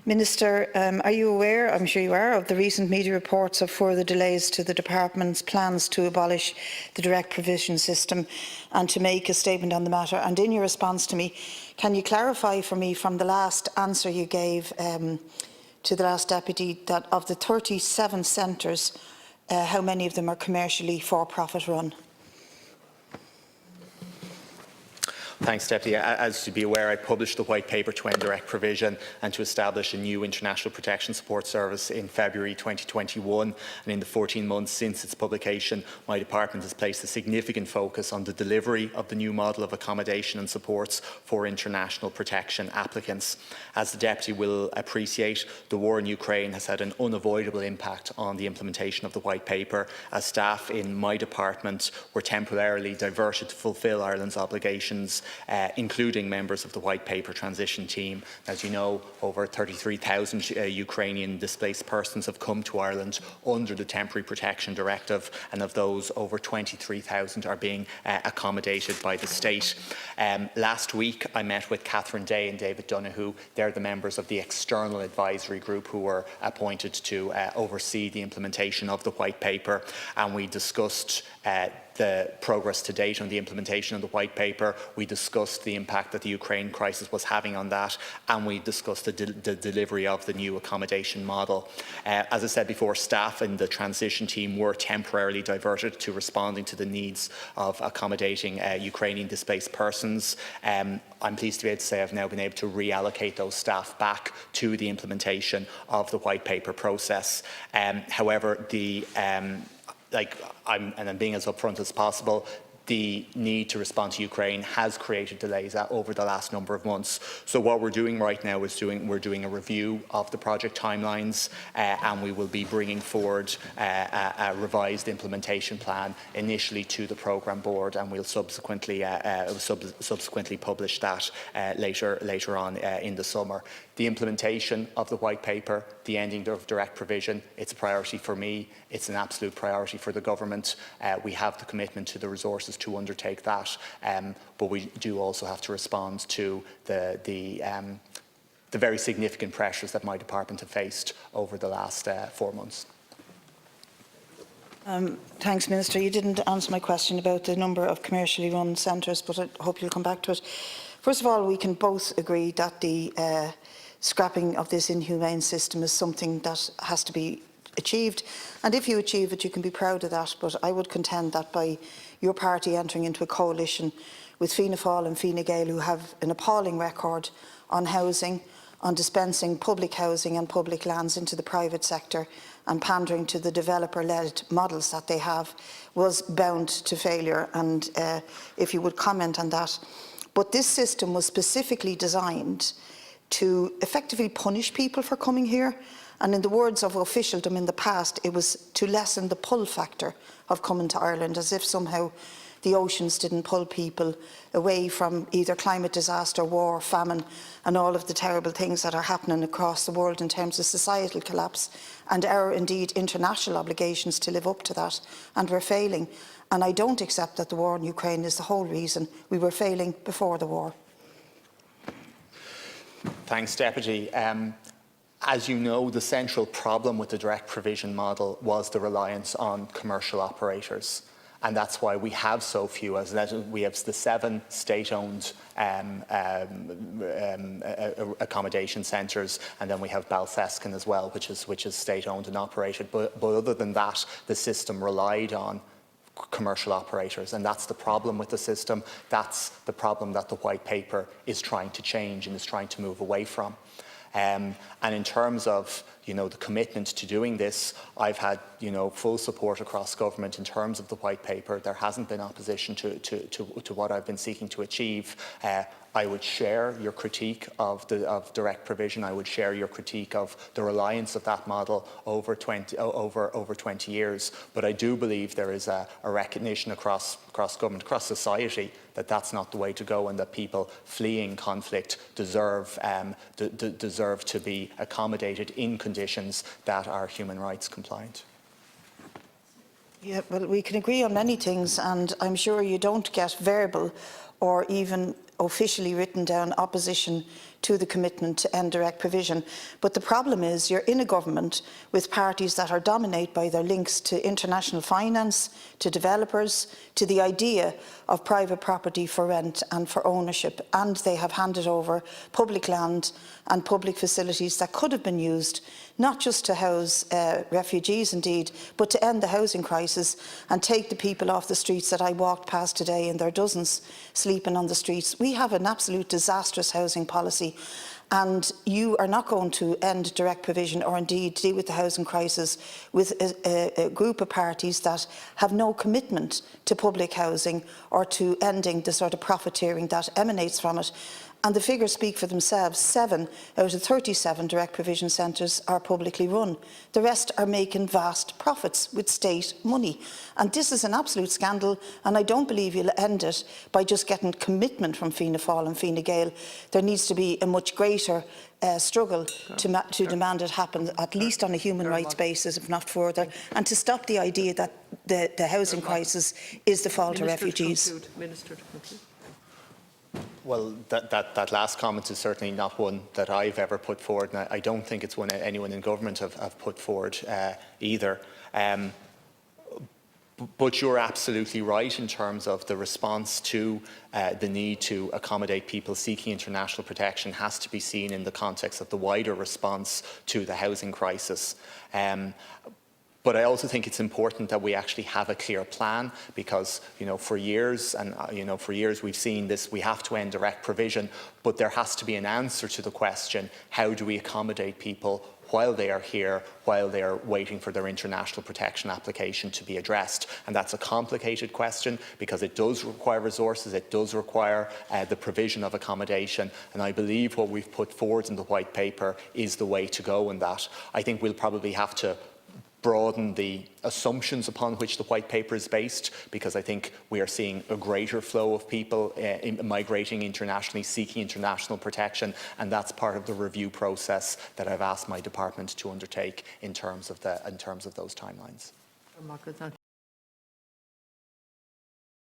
Minister, are you aware, I'm sure you are, of the recent media reports of further delays to the Department's plans to abolish the direct provision system and to make a statement on the matter? And in your response to me, can you clarify for me from the last answer you gave to the last Deputy that of the 37 centres, how many of them are commercially for-profit run? Thanks, Deputy. As you'd be aware, I published the White Paper to end direct provision and to establish a new international protection support service in February 2021. And in the 14 months since its publication, my department has placed a significant focus on the delivery of the new model of accommodation and supports for international protection applicants. As the Deputy will appreciate, the war in Ukraine has had an unavoidable impact on the implementation of the White Paper, as staff in my department were temporarily diverted to fulfil Ireland's obligations, including members of the White Paper transition team. As you know, over 33,000 Ukrainian displaced persons have come to Ireland under the Temporary Protection Directive, and of those, over 23,000 are being accommodated by the state. Last week, I met with Catherine Day and David Donoghue. They're the members of the external advisory group who were appointed to oversee the implementation of the White Paper, and we discussed the progress to date on the implementation of the White Paper. We discussed the impact that the Ukraine crisis was having on that, and we discussed the delivery of the new accommodation model. As I said before, staff in the transition team were temporarily diverted to responding to the needs of accommodating Ukrainian displaced persons. I'm pleased to be able to say I've now been able to reallocate those staff back to the implementation of the White Paper process. However, I'm being as upfront as possible, the need to respond to Ukraine has created delays over the last number of months. So what we're doing right now is we're doing a review of the project timelines, and we will be bringing forward a revised implementation plan initially to the programme board, and we'll subsequently publish that later on in the summer. The implementation of the White Paper, the ending of direct provision, it's a priority for me. It's an absolute priority for the government. We have the commitment to the resources to undertake that, but we do also have to respond to the very significant pressures that my department have faced over the last 4 months. Thanks, Minister. You didn't answer my question about the number of commercially run centres, but I hope you'll come back to it. First of all, we can both agree that the scrapping of this inhumane system is something that has to be achieved, and if you achieve it, you can be proud of that. But I would contend that by your party entering into a coalition with Fianna Fáil and Fine Gael, who have an appalling record on housing, on dispensing public housing and public lands into the private sector and pandering to the developer-led models that they have, was bound to failure. And if you would comment on that. But this system was specifically designed to effectively punish people for coming here, and in the words of officialdom in the past, it was to lessen the pull factor of coming to Ireland, as if somehow the oceans didn't pull people away from either climate disaster, war, famine, and all of the terrible things that are happening across the world in terms of societal collapse and our, indeed, international obligations to live up to that, and we're failing. And I don't accept that the war in Ukraine is the whole reason. We were failing before the war. Thanks, Deputy. As you know, the central problem with the direct provision model was the reliance on commercial operators. And that's why we have so few. As we have the 7 state-owned accommodation centres, and then we have Balfeskin as well, which is state-owned and operated. But other than that, the system relied on commercial operators, and that's the problem with the system. That's the problem that the White Paper is trying to change and is trying to move away from. And in terms of the commitment to doing this, I've had full support across government in terms of the White Paper. There hasn't been opposition to what I've been seeking to achieve. I would share your critique of direct provision. I would share your critique of the reliance of that model over 20 years. But I do believe there is a recognition across government, across society, that that's not the way to go, and that people fleeing conflict deserve to be accommodated in conditions that are human rights compliant. Yeah, well, we can agree on many things, and I'm sure you don't get verbal or even officially written down opposition to the commitment to end direct provision. But the problem is you're in a government with parties that are dominated by their links to international finance, to developers, to the idea of private property for rent and for ownership, and they have handed over public land and public facilities that could have been used not just to house refugees indeed, but to end the housing crisis and take the people off the streets that I walked past today, and there are dozens sleeping on the streets. We have an absolute disastrous housing policy, and you are not going to end direct provision or indeed deal with the housing crisis with a group of parties that have no commitment to public housing or to ending the sort of profiteering that emanates from it. And the figures speak for themselves. 7 out of 37 direct provision centres are publicly run. The rest are making vast profits with state money. And this is an absolute scandal, and I don't believe you'll end it by just getting commitment from Fianna Fáil and Fine Gael. There needs to be a much greater struggle to demand it happen, at least on a human rights basis, if not further, and to stop the idea that the housing crisis is the fault of refugees. Minister to conclude. Well, that last comment is certainly not one that I've ever put forward, and I don't think it's one anyone in government have put forward either. But you're absolutely right in terms of the response to the need to accommodate people seeking international protection has to be seen in the context of the wider response to the housing crisis. But I also think it's important that we actually have a clear plan, because, for years we've seen this, we have to end direct provision, but there has to be an answer to the question, how do we accommodate people while they are here, while they are waiting for their international protection application to be addressed? And that's a complicated question, because it does require resources, it does require the provision of accommodation, and I believe what we've put forward in the white paper is the way to go in that. I think we'll probably have to broaden the assumptions upon which the white paper is based, because I think we are seeing a greater flow of people migrating internationally, seeking international protection, and that's part of the review process that I've asked my department to undertake in terms of those timelines.